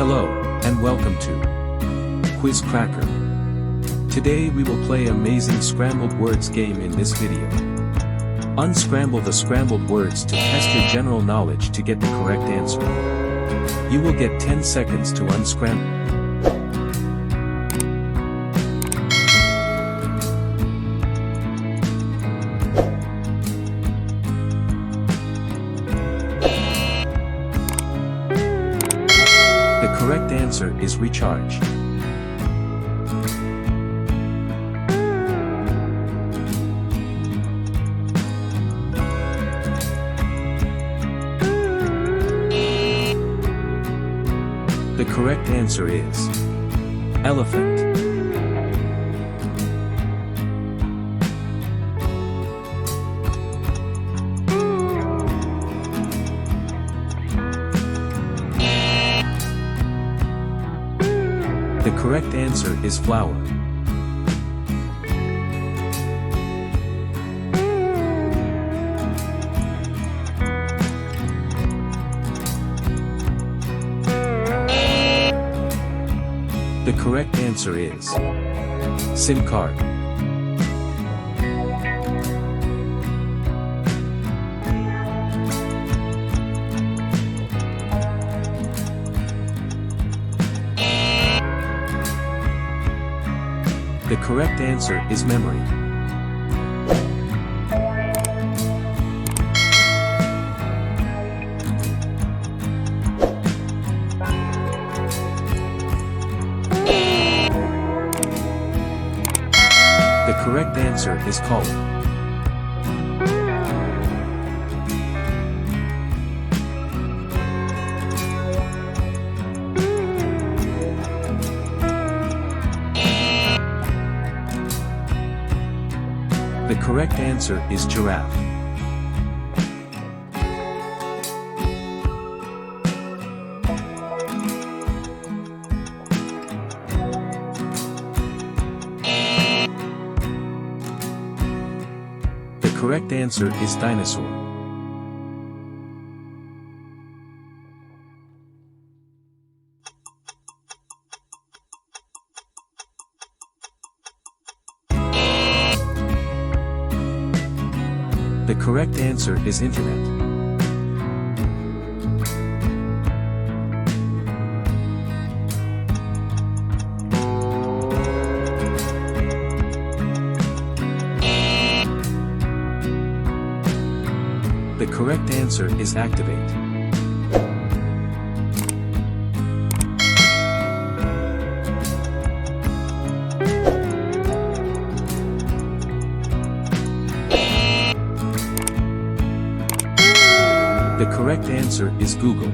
Hello, and welcome to Quiz Cracker. Today we will play amazing scrambled words game in this video. Unscramble the scrambled words to test your general knowledge to get the correct answer. You will get 10 seconds to unscramble. The correct answer is recharge. The correct answer is elephant. The correct answer is flower. The correct answer is SIM card. The correct answer is memory. The correct answer is color. The correct answer is giraffe. The correct answer is dinosaur. The correct answer is internet. The correct answer is activate. The correct answer is Google.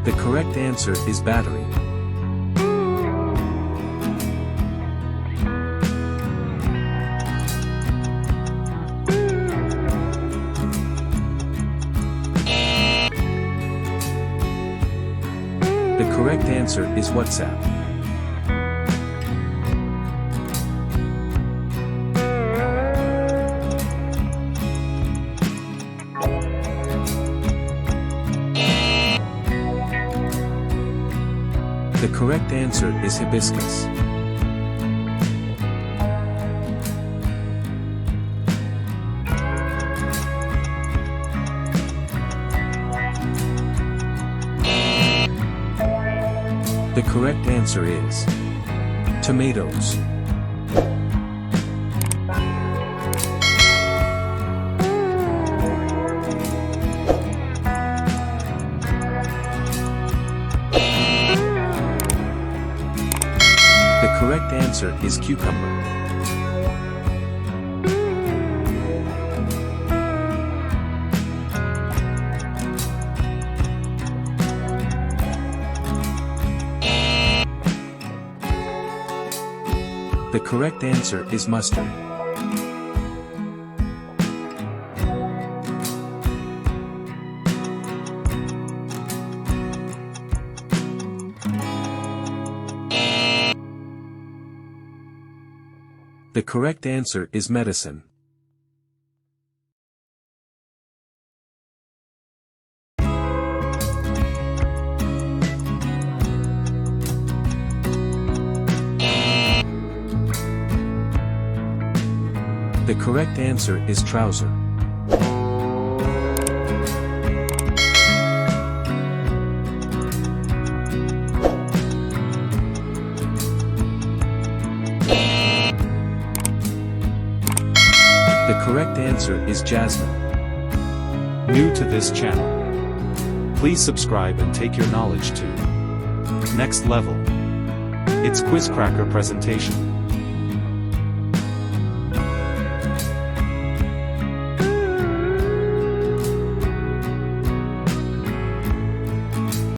The correct answer is battery. The correct answer is WhatsApp. The correct answer is hibiscus. The correct answer is tomatoes. The correct answer is cucumber. The correct answer is mustard. The correct answer is medicine. The correct answer is trouser. The correct answer is jasmine. New to this channel? Please subscribe and take your knowledge to next level. It's Quizcracker presentation.